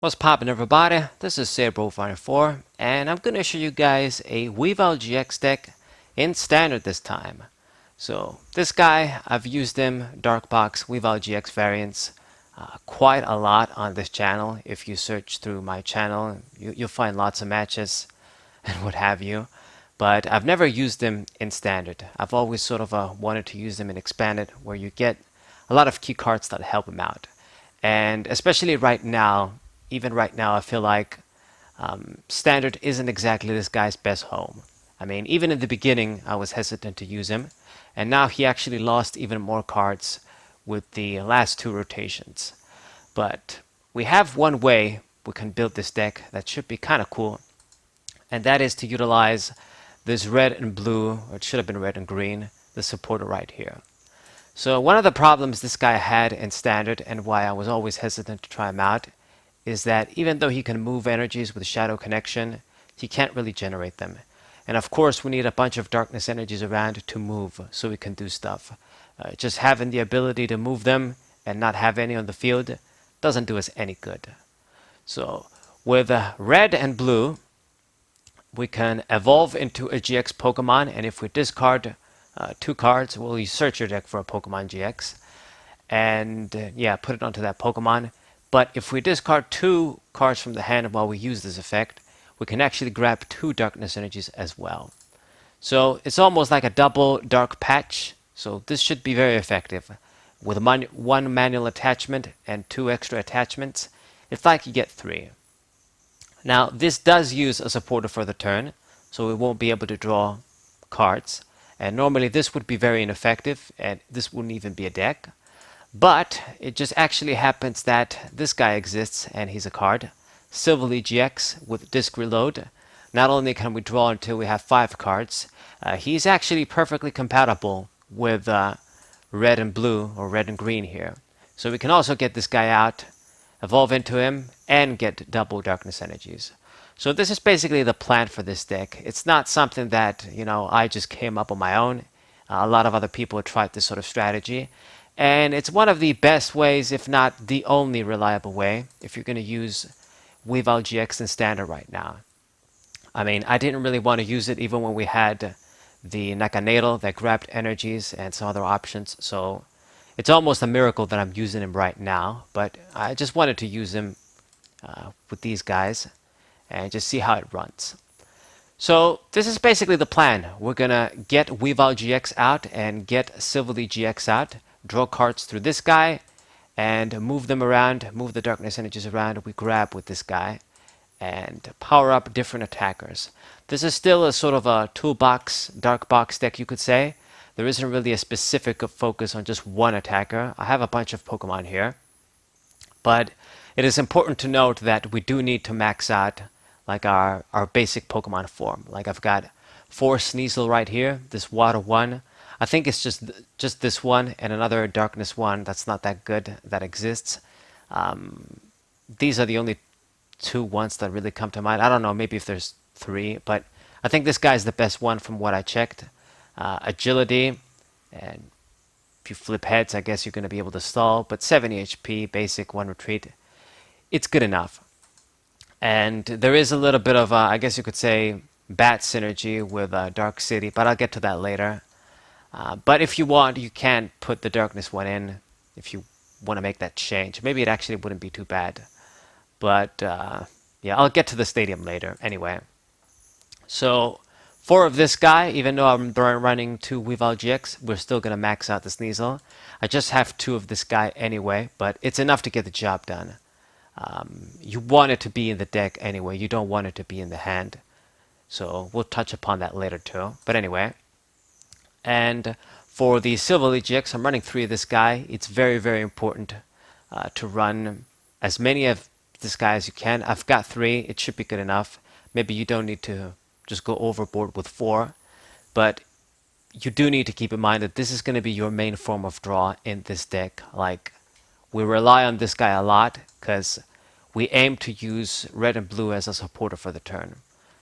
What's poppin', everybody? This is Silvally, and I'm gonna show you guys a Weavile GX deck in standard this time. So this guy, I've used him Dark Box Weavile GX variants quite a lot on this channel. If you search through my channel, you'll find lots of matches and what have you. But I've never used him in standard. I've always sort of wanted to use him in expanded, where you get a lot of key cards that help him out. And especially right now, even right now, I feel like standard isn't exactly this guy's best home. I mean, even in the beginning, I was hesitant to use him, and now he actually lost even more cards with the last two rotations. But we have one way we can build this deck that should be kind of cool, and that is to utilize this red and blue, or it should have been red and green, the supporter right here. So one of the problems this guy had in standard, and why I was always hesitant to try him out, is that even though he can move energies with Shadow Connection, he can't really generate them. And of course, we need a bunch of darkness energies around to move so we can do stuff. Just having the ability to move them and not have any on the field doesn't do us any good. So with red and blue, we can evolve into a GX Pokemon, and if we discard two cards, well, you search your deck for a Pokemon GX, and yeah, put it onto that Pokemon. But if we discard two cards from the hand while we use this effect, we can actually grab two darkness energies as well. So it's almost like a double dark patch. So this should be very effective. With one manual attachment and two extra attachments, it's like you get three. Now this does use a supporter for the turn, so we won't be able to draw cards. And normally this would be very ineffective, and this wouldn't even be a deck. But it just actually happens that this guy exists, and he's a card. Silvally GX with disc reload. Not only can we draw until we have 5 cards, he's actually perfectly compatible with red and blue, or red and green here. So we can also get this guy out, evolve into him, and get double darkness energies. So this is basically the plan for this deck. It's not something that, I just came up on my own. A lot of other people have tried this sort of strategy. And it's one of the best ways, if not the only reliable way, if you're going to use Weavile GX in standard right now. I mean, I didn't really want to use it even when we had the Nakanadel that grabbed energies and some other options. So it's almost a miracle that I'm using him right now. But I just wanted to use him with these guys and just see how it runs. So this is basically the plan. We're going to get Weavile GX out and get Silvally GX out. Draw cards through this guy and move them around, move the darkness energies around. We grab with this guy and power up different attackers. This is still a sort of a toolbox, dark box deck, you could say. There isn't really a specific focus on just one attacker. I have a bunch of Pokemon here, but it is important to note that we do need to max out like our basic Pokemon form. Like I've got 4 Sneasel right here, this water one. I think it's just this one and another darkness one that's not that good that exists. These are the only 2 ones that really come to mind. I don't know, maybe if there's 3, but I think this guy's the best one from what I checked. Agility, and if you flip heads, I guess you're going to be able to stall, but 70 HP, basic, 1 retreat. It's good enough. And there is a little bit of, I guess you could say, bat synergy with Dark City, but I'll get to that later. But if you want, you can put the darkness one in if you want to make that change. Maybe it actually wouldn't be too bad. But yeah, I'll get to the stadium later anyway. So 4 of this guy, even though I'm running 2 Weavile GX, we're still going to max out the Sneasel. I just have 2 of this guy anyway, but it's enough to get the job done. You want it to be in the deck anyway. You don't want it to be in the hand. So we'll touch upon that later too. But anyway. And for the Silvally GX, I'm running 3 of this guy. It's very, very important to run as many of this guy as you can. I've got 3. It should be good enough. Maybe you don't need to just go overboard with 4. But you do need to keep in mind that this is going to be your main form of draw in this deck. Like, we rely on this guy a lot because we aim to use red and blue as a supporter for the turn.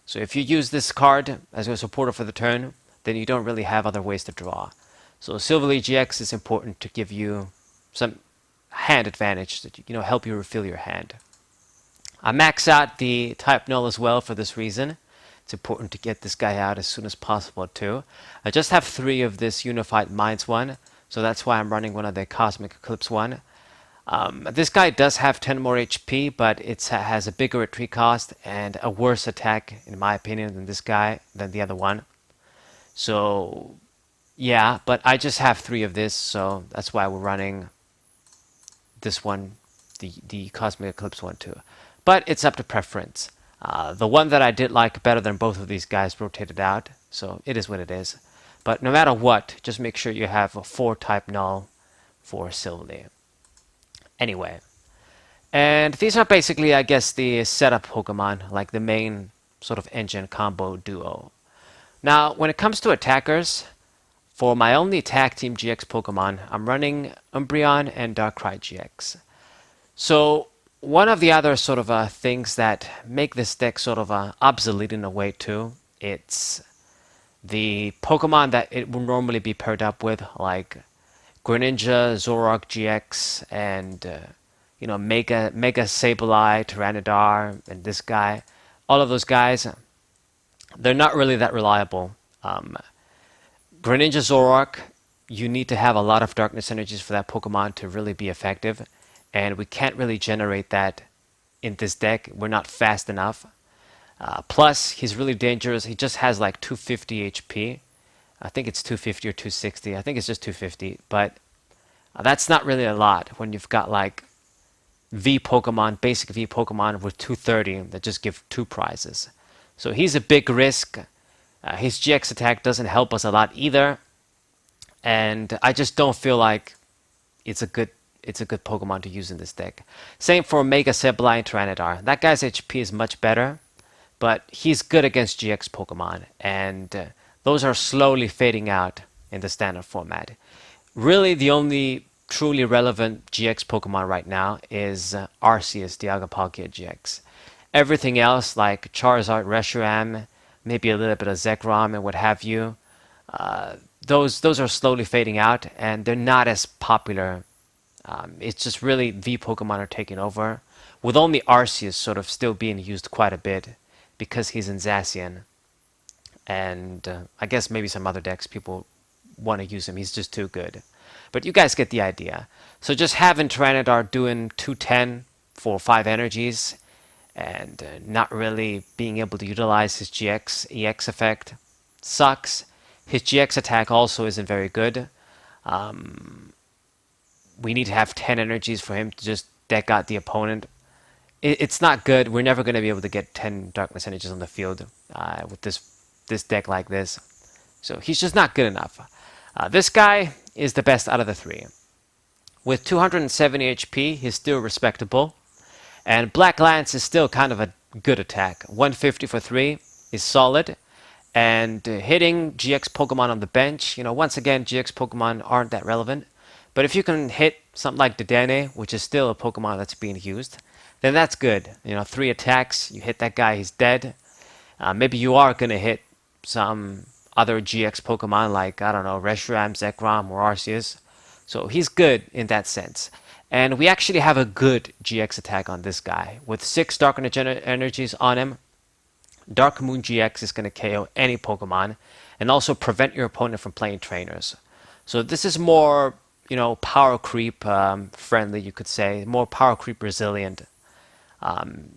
So if you use this card as your supporter for the turn, then you don't really have other ways to draw. So Silvally GX is important to give you some hand advantage, to help you refill your hand. I max out the type null as well for this reason. It's important to get this guy out as soon as possible too. I just have 3 of this Unified Minds one, so that's why I'm running one of the Cosmic Eclipse one. This guy does have 10 more HP, but it has a bigger retreat cost and a worse attack, in my opinion, than the other one. So, yeah, but I just have 3 of this, so that's why we're running this one, the Cosmic Eclipse one too. But it's up to preference. The one that I did like better than both of these guys rotated out, so it is what it is. But no matter what, just make sure you have a 4 type null for Silvally. Anyway, and these are basically, I guess, the setup Pokemon, like the main sort of engine combo duo. Now, when it comes to attackers, for my only Tag Team GX Pokemon, I'm running Umbreon and Darkrai GX. So, one of the other sort of things that make this deck sort of obsolete in a way too, it's the Pokemon that it would normally be paired up with, like Greninja, Zoroark GX, and Mega Sableye, Tyranitar, and this guy. All of those guys, they're not really that reliable. Greninja Zoroark, you need to have a lot of darkness energies for that Pokemon to really be effective, and we can't really generate that in this deck. We're not fast enough. Plus, he's really dangerous. He just has like 250 HP. I think it's 250 or 260. I think it's just 250, but that's not really a lot when you've got like V Pokemon, basic V Pokemon with 230 that just give 2 prizes. So he's a big risk. His GX attack doesn't help us a lot either, and I just don't feel like it's a good Pokemon to use in this deck. Same for Mega Sableye and Tyranitar. That guy's HP is much better, but he's good against GX Pokemon, and those are slowly fading out in the standard format. Really, the only truly relevant GX Pokemon right now is Arceus, Dialga-Palkia GX. Everything else, like Charizard, Reshiram, maybe a little bit of Zekrom and what have you, those are slowly fading out, and they're not as popular. It's just really V Pokemon are taking over, with only Arceus sort of still being used quite a bit because he's in Zacian. And I guess maybe some other decks people want to use him. He's just too good. But you guys get the idea. So just having Tyranitar doing 210 for 5 energies and not really being able to utilize his GX EX effect sucks. His GX attack also isn't very good. We need to have 10 energies for him to just deck out the opponent. It's not good. We're never going to be able to get 10 darkness energies on the field with this deck like this. So he's just not good enough. This guy is the best out of the 3. With 270 HP, he's still respectable. And Black Lance is still kind of a good attack. 150 for 3 is solid. And hitting GX Pokemon on the bench, once again, GX Pokemon aren't that relevant. But if you can hit something like Dedenne, which is still a Pokemon that's being used, then that's good. 3 attacks, you hit that guy, he's dead. Maybe you are going to hit some other GX Pokemon like, I don't know, Reshiram, Zekrom, or Arceus. So he's good in that sense. And we actually have a good GX attack on this guy. With 6 Dark Energies on him, Dark Moon GX is going to KO any Pokemon and also prevent your opponent from playing trainers. So this is more, power creep friendly, you could say. More power creep resilient.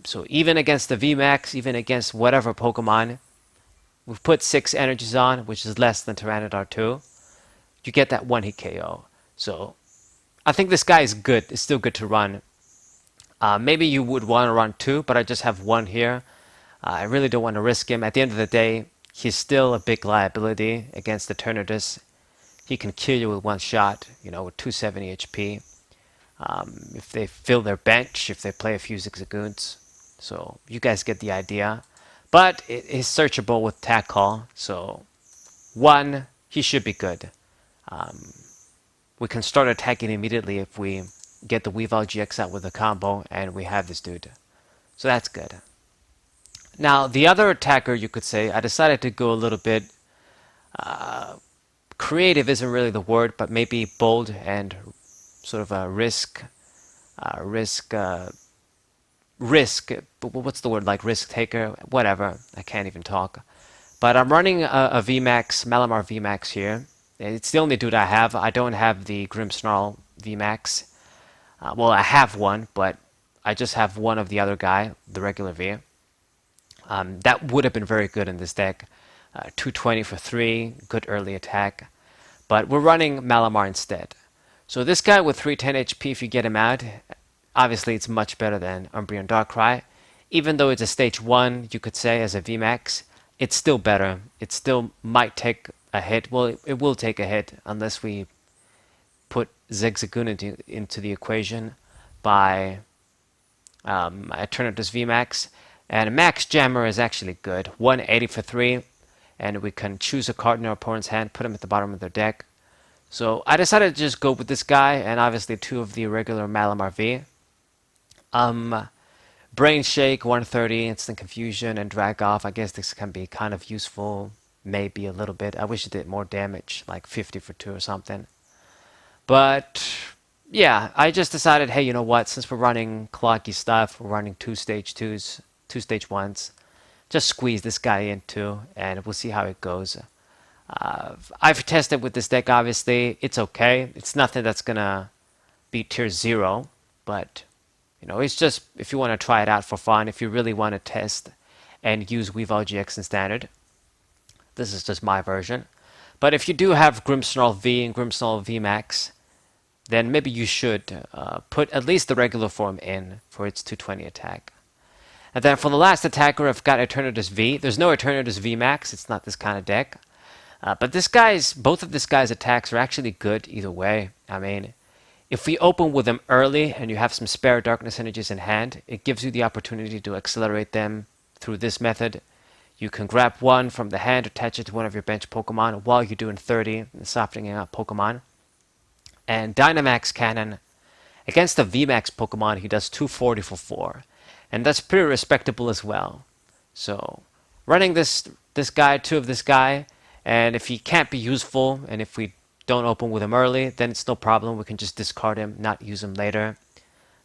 So even against the VMAX, even against whatever Pokemon, we've put 6 energies on, which is less than Tyranitar 2. You get that 1-hit KO. So I think this guy is good. It's still good to run. Maybe you would want to run 2, but I just have 1 here. I really don't want to risk him. At the end of the day, he's still a big liability against the Eternatus. He can kill you with 1 shot, with 270 HP. If they fill their bench, if they play a few Zigzagoons. So you guys get the idea. But it is searchable with Tack Call. So 1, he should be good. We can start attacking immediately if we get the Weavile GX out with a combo and we have this dude. So that's good. Now, the other attacker, you could say, I decided to go a little bit creative isn't really the word, but maybe bold and sort of a risk risk. What's the word? Like risk taker? Whatever. I can't even talk. But I'm running a VMAX, Malamar VMAX here. It's the only dude I have. I don't have the Grimmsnarl VMAX. Well, I have one, but I just have one of the other guy, the regular V. That would have been very good in this deck. 220 for 3, good early attack. But we're running Malamar instead. So this guy with 310 HP, if you get him out, obviously it's much better than Umbreon Darkrai. Even though it's a stage 1, you could say, as a VMAX, it's still better. It still might take a hit. Well, it will take a hit unless we put Zigzagoon into the equation by Eternatus VMAX. And Max Jammer is actually good. 180 for 3. And we can choose a card in our opponent's hand, put them at the bottom of their deck. So I decided to just go with this guy, and obviously 2 of the regular Malamar V. Brain Shake, 130, Instant Confusion, and Drag Off. I guess this can be kind of useful, maybe a little bit. I wish it did more damage, like 50 for 2 or something. But yeah, I just decided, hey, you know what? Since we're running clocky stuff, we're running 2 stage 2s, 2 stage 1s. Just squeeze this guy in too, and we'll see how it goes. I've tested with this deck, obviously. It's okay. It's nothing that's going to be tier 0, but you know, it's just if you want to try it out for fun, if you really want to test and use Weavile GX in Standard. This is just my version. But if you do have Grimmsnarl V and Grimmsnarl V Max, then maybe you should put at least the regular form in for its 220 attack. And then for the last attacker, I've got Eternatus V. There's no Eternatus V Max. It's not this kind of deck. But both of this guy's attacks are actually good either way. I mean, if we open with them early and you have some spare Darkness Energies in hand, it gives you the opportunity to accelerate them through this method. You can grab one from the hand, attach it to one of your bench Pokemon while you're doing 30, softening out Pokemon. And Dynamax Cannon, against the VMAX Pokemon, he does 240 for 4. And that's pretty respectable as well. So, running this guy, 2 of this guy, and if he can't be useful, and if we don't open with him early, then it's no problem. We can just discard him, not use him later.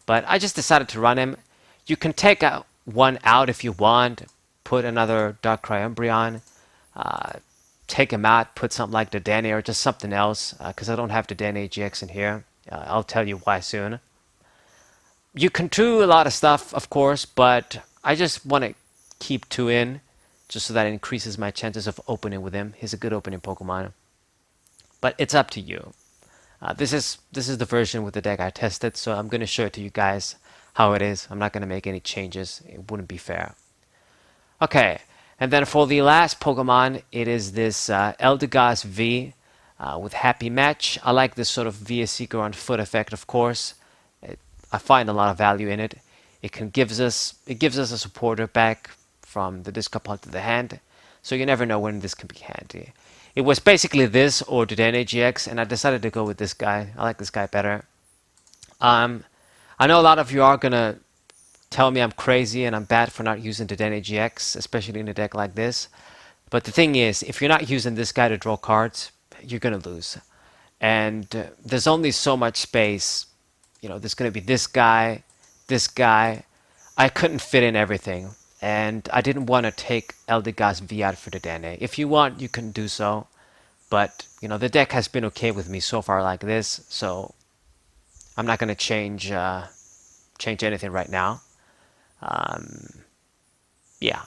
But I just decided to run him. You can take one out if you want, put another Darkrai Umbreon, take him out, put something like the Dedenne or just something else, because I don't have the Dedenne GX in here. I'll tell you why soon. You can do a lot of stuff, of course, but I just want to keep 2 in, just so that it increases my chances of opening with him. He's a good opening Pokemon. But it's up to you. This is the version with the deck I tested, so I'm going to show it to you guys how it is. I'm not going to make any changes. It wouldn't be fair. Okay, and then for the last Pokemon, it is this Eldegas V with Happy Match. I like this sort of Via Seeker on foot effect, of course. I find a lot of value in it. It gives us a supporter back from the discard pile to the hand, so you never know when this can be handy. It was basically this or Dedenne GX, and I decided to go with this guy. I like this guy better. I know a lot of you are gonna tell me I'm crazy and I'm bad for not using Dedenne GX, especially in a deck like this. But the thing is, if you're not using this guy to draw cards, you're gonna lose. And there's only so much space. You know, there's gonna be this guy, this guy. I couldn't fit in everything, and I didn't want to take Eldegas V out for Dedenne. If you want, you can do so, but you know the deck has been okay with me so far like this, so I'm not going to change anything right now. Yeah.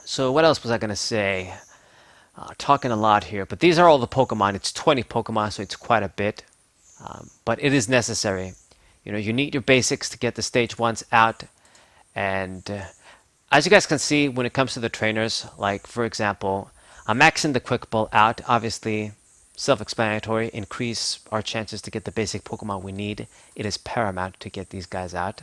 So what else was I going to say? Talking a lot here, but these are all the Pokemon. It's 20 Pokemon, so it's quite a bit, but it is necessary. You know, you need your basics to get the stage 1s out, and as you guys can see, when it comes to the trainers, like for example, I'm maxing the Quick Ball out, obviously self-explanatory, increase our chances to get the basic Pokemon we need. It is paramount to get these guys out.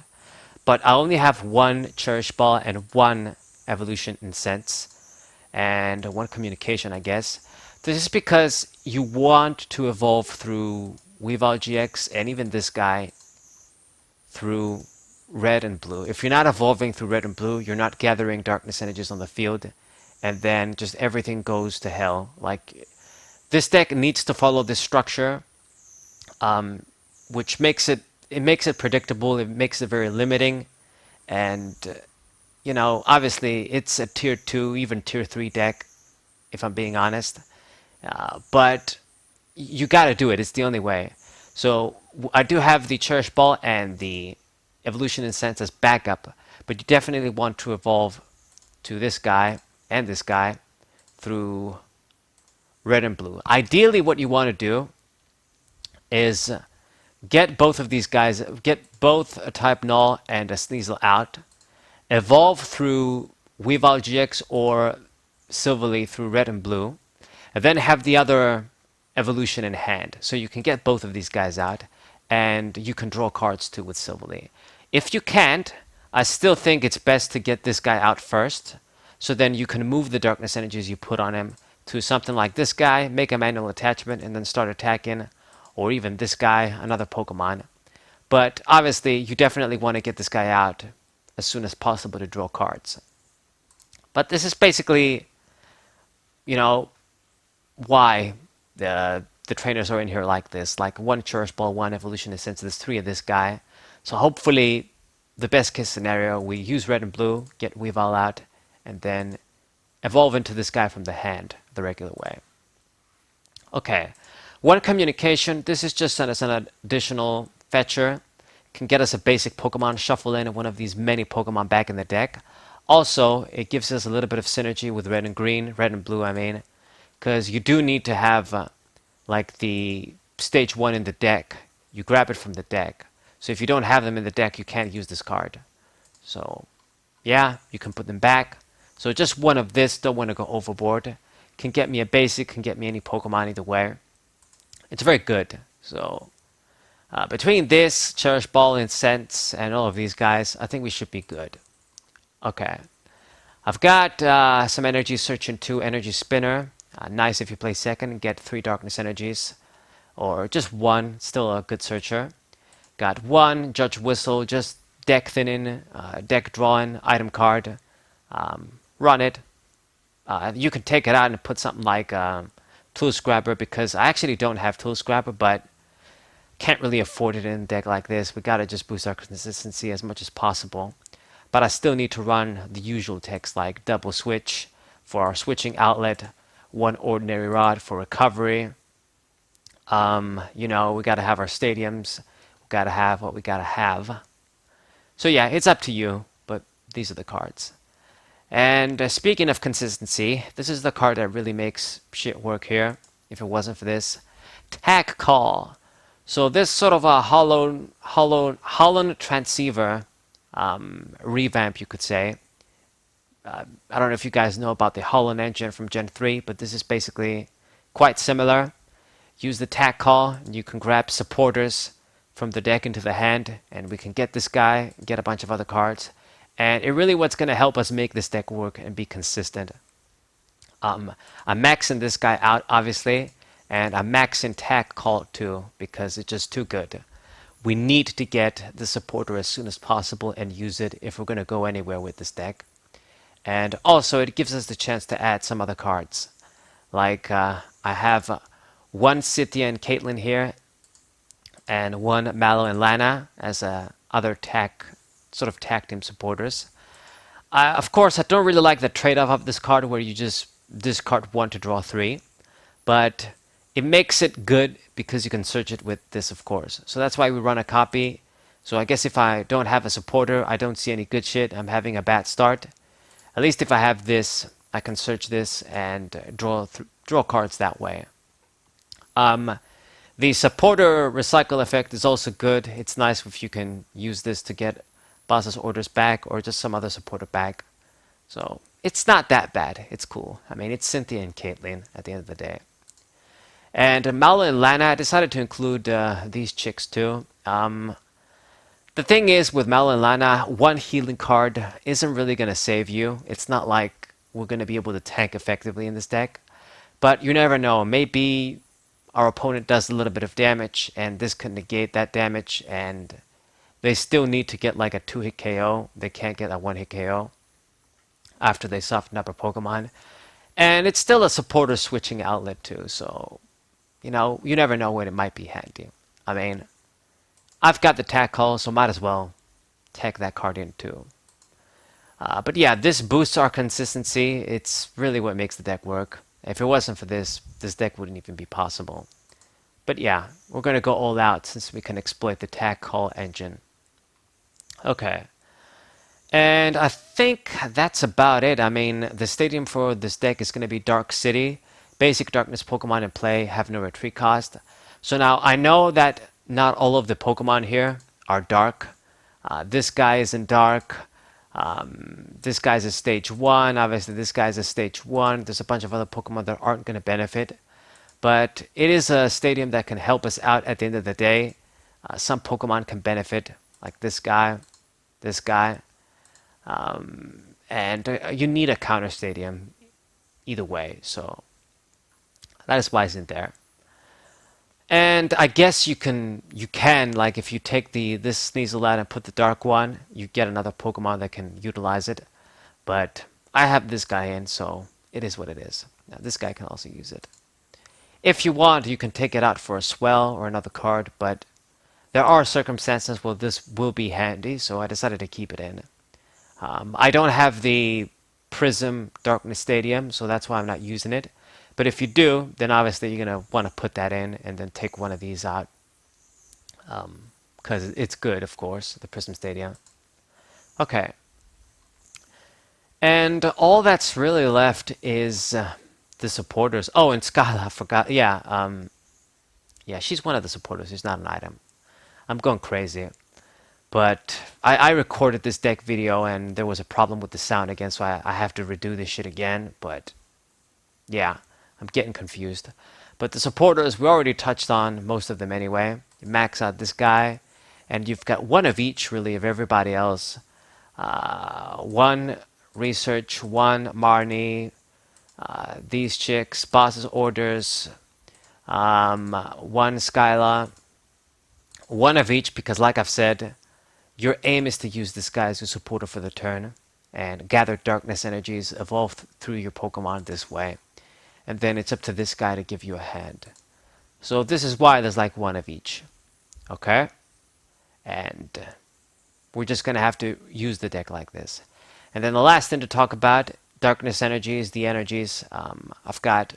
But I only have 1 Cherish Ball and 1 Evolution Incense, and 1 Communication, I guess. This is because you want to evolve through Weavile GX and even this guy through red and blue. If you're not evolving through red and blue, you're not gathering darkness energies on the field, and then just everything goes to hell. Like, this deck needs to follow this structure, which makes it predictable. It makes it very limiting, And, obviously it's a tier 2, even tier 3 deck, if I'm being honest. But you got to do it. It's the only way. So I do have the Cherish Ball and the Evolution Incense as backup, but you definitely want to evolve to this guy and this guy through red and blue. Ideally, what you want to do is get both of these guys, get both a Type Null and a Sneasel out, evolve through Weavile GX or Silvally through red and blue, and then have the other evolution in hand. So you can get both of these guys out, and you can draw cards too with Silvally. If you can't, I still think it's best to get this guy out first, so then you can move the darkness energies you put on him to something like this guy, make a manual attachment, and then start attacking, or even this guy, another Pokemon. But obviously, you definitely want to get this guy out as soon as possible to draw cards. But this is basically, you know, why the trainers are in here like this. Like one Cherish Ball, one Evolutionist, since there's 3 of this guy. So hopefully, the best case scenario, we use red and blue, get Weavile out, and then evolve into this guy from the hand the regular way. Okay, one communication. This is just as an additional fetcher. Can get us a basic Pokemon, shuffle in one of these many Pokemon back in the deck. Also, it gives us a little bit of synergy with red and green, red and blue, I mean, because you do need to have like the stage 1 in the deck. You grab it from the deck. So if you don't have them in the deck, you can't use this card. So yeah, you can put them back. So just one of this, don't want to go overboard. Can get me a basic, can get me any Pokemon either way. It's very good. So between this, Cherish Ball, Incense, and all of these guys, I think we should be good. Okay. I've got some energy search into energy spinner. Nice if you play second and get 3 darkness energies. Or just 1, still a good searcher. Got 1 Judge Whistle, just deck thinning, deck drawing, item card. Run it. You can take it out and put something like Tool Scrabber, because I actually don't have Tool Scrabber, but can't really afford it in a deck like this. We gotta just boost our consistency as much as possible. But I still need to run the usual techs like double switch for our switching outlet, 1 ordinary rod for recovery. We gotta have our stadiums. We gotta have what we gotta have. So yeah, it's up to you, but these are the cards. And speaking of consistency, this is the card that really makes shit work here. If it wasn't for this, Tack Call. So this sort of a hollow transceiver revamp, you could say. I don't know if you guys know about the Holland engine from Gen 3, but this is basically quite similar. Use the Tack Call, and you can grab supporters from the deck into the hand, and we can get this guy, get a bunch of other cards. And it really what's going to help us make this deck work and be consistent. I'm maxing this guy out, obviously, and I'm maxing Tack Call too, because it's just too good. We need to get the supporter as soon as possible and use it if we're going to go anywhere with this deck. And also, it gives us the chance to add some other cards. Like, I have 1 Cynthia and Caitlyn here, and 1 Mallow and Lana as other sort of tag team supporters. Of course, I don't really like the trade-off of this card where you just discard 1 to draw 3, but it makes it good because you can search it with this, of course. So that's why we run a copy. So I guess if I don't have a supporter, I don't see any good shit, I'm having a bad start. At least if I have this, I can search this and draw cards that way. The supporter recycle effect is also good. It's nice if you can use this to get boss's orders back or just some other supporter back. So it's not that bad. It's cool. I mean, it's Cynthia and Caitlyn at the end of the day. And Mallow and Lana, I decided to include these chicks too. The thing is with Mallow and Lana, 1 healing card isn't really going to save you. It's not like we're going to be able to tank effectively in this deck. But you never know. Maybe our opponent does a little bit of damage, and this can negate that damage, and they still need to get like a 2-hit KO. They can't get a 1-hit KO after they soften up a Pokemon. And it's still a supporter switching outlet too, so, you never know when it might be handy. I mean, I've got the Tack Call, so might as well tag that card in too. But yeah, this boosts our consistency. It's really what makes the deck work. If it wasn't for this, this deck wouldn't even be possible. But yeah, we're going to go all out since we can exploit the Tack Call engine. Okay. And I think that's about it. I mean, the stadium for this deck is going to be Dark City. Basic Darkness Pokemon in play have no retreat cost. So now I know that not all of the Pokemon here are dark. This guy isn't dark. This guy's a stage 1. Obviously, this guy's a stage 1. There's a bunch of other Pokemon that aren't going to benefit. But it is a stadium that can help us out at the end of the day. Some Pokemon can benefit, like this guy, this guy. And you need a counter stadium either way. So that is why it's in there. And I guess you can like if you take this Sneasel out and put the dark one, you get another Pokemon that can utilize it. But I have this guy in, so it is what it is. Now this guy can also use it. If you want, you can take it out for a Swell or another card, but there are circumstances where this will be handy, so I decided to keep it in. I don't have the Prism Darkness Stadium, so that's why I'm not using it. But if you do, then obviously you're going to want to put that in and then take one of these out. Because it's good, of course, the Prism Stadium. Okay. And all that's really left is the supporters. Oh, and Skyla, I forgot. Yeah, yeah, she's one of the supporters. She's not an item. I'm going crazy. But I recorded this deck video and there was a problem with the sound again, so I have to redo this shit again. But yeah, I'm getting confused. But the supporters, we already touched on most of them anyway. You max out this guy, and you've got one of each, really, of everybody else. One Research, one Marnie, these chicks, Boss's Orders, one Skyla, one of each, because like I've said, your aim is to use this guy as your supporter for the turn and gather darkness energies, evolve through your Pokemon this way. And then it's up to this guy to give you a hand. So this is why there's like one of each. Okay? And we're just going to have to use the deck like this. And then the last thing to talk about, darkness energies, the energies. I've got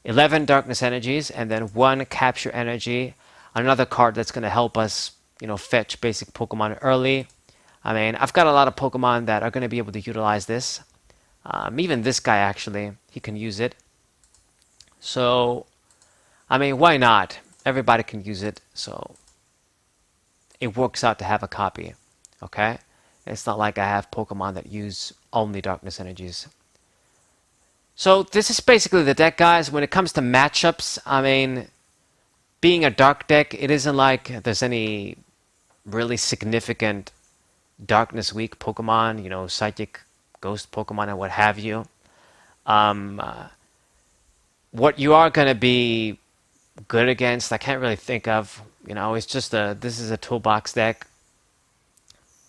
11 darkness energies and then one capture energy. Another card that's going to help us, fetch basic Pokemon early. I mean, I've got a lot of Pokemon that are going to be able to utilize this. Even this guy, actually, he can use it. So, I mean, why not? Everybody can use it, so it works out to have a copy, okay? It's not like I have Pokemon that use only darkness energies. So this is basically the deck, guys. When it comes to matchups, I mean, being a dark deck, it isn't like there's any really significant darkness weak Pokemon, psychic ghost Pokemon and what have you. What you are going to be good against, I can't really think of. It's just this is a toolbox deck.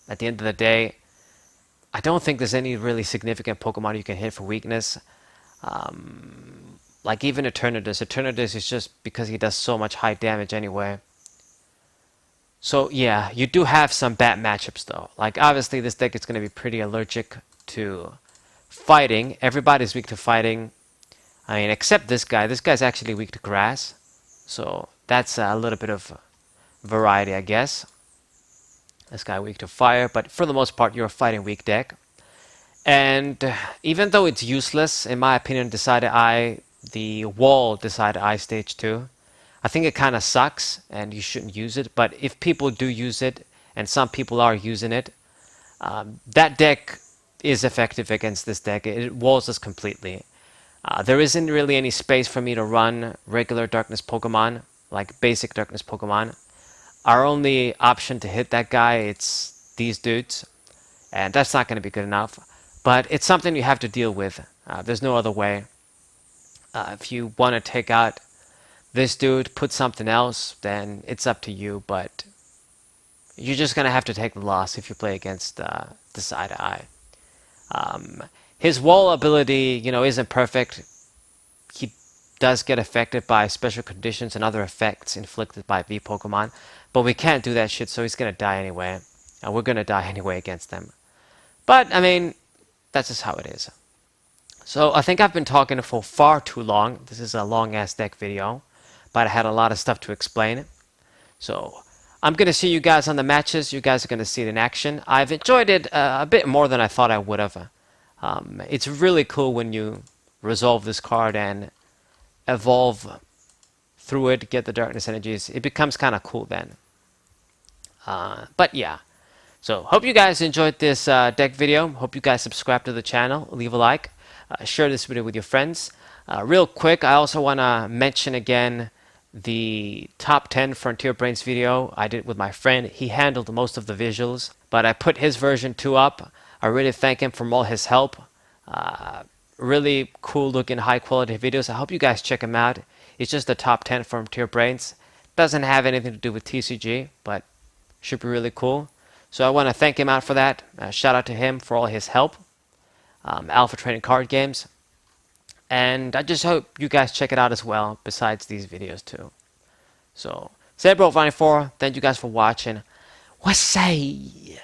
At the end of the day, I don't think there's any really significant Pokemon you can hit for weakness. Like even Eternatus. Eternatus is just because he does so much high damage anyway. So yeah, you do have some bad matchups though. Like obviously this deck is going to be pretty allergic to fighting. Everybody's weak to fighting. I mean, except this guy. This guy's actually weak to grass. So that's a little bit of variety, I guess. This guy weak to fire, but for the most part, you're a fighting weak deck. And even though it's useless, in my opinion, the wall Decided Eye Stage 2, I think it kind of sucks and you shouldn't use it. But if people do use it, and some people are using it, that deck is effective against this deck. It walls us completely. There isn't really any space for me to run regular Darkness Pokemon, like basic Darkness Pokemon. Our only option to hit that guy, it's these dudes, and that's not going to be good enough. But it's something you have to deal with. There's no other way. If you want to take out this dude, put something else, then it's up to you, but you're just going to have to take the loss if you play against Decided Eye. His wall ability, isn't perfect. He does get affected by special conditions and other effects inflicted by V Pokemon, but we can't do that shit, so he's gonna die anyway. And we're gonna die anyway against them. But, I mean, that's just how it is. So I think I've been talking for far too long. This is a long ass deck video, but I had a lot of stuff to explain. So I'm going to see you guys on the matches. You guys are going to see it in action. I've enjoyed it a bit more than I thought I would have. It's really cool when you resolve this card and evolve through it, get the darkness energies. It becomes kind of cool then. But yeah. So hope you guys enjoyed this deck video. Hope you guys subscribe to the channel, leave a like, share this video with your friends. Real quick, I also want to mention again the top 10 Frontier Brains video I did with my friend. He handled most of the visuals, but I put his version 2 up. I really thank him for all his help. Really cool looking, high quality videos. I hope you guys check him out. It's just the top 10 Frontier Brains. Doesn't have anything to do with TCG, but should be really cool. So I want to thank him out for that. Shout out to him for all his help. Alpha Trading Card Games. And I just hope you guys check it out as well, besides these videos too. So, Sabro94, thank you guys for watching. What's say?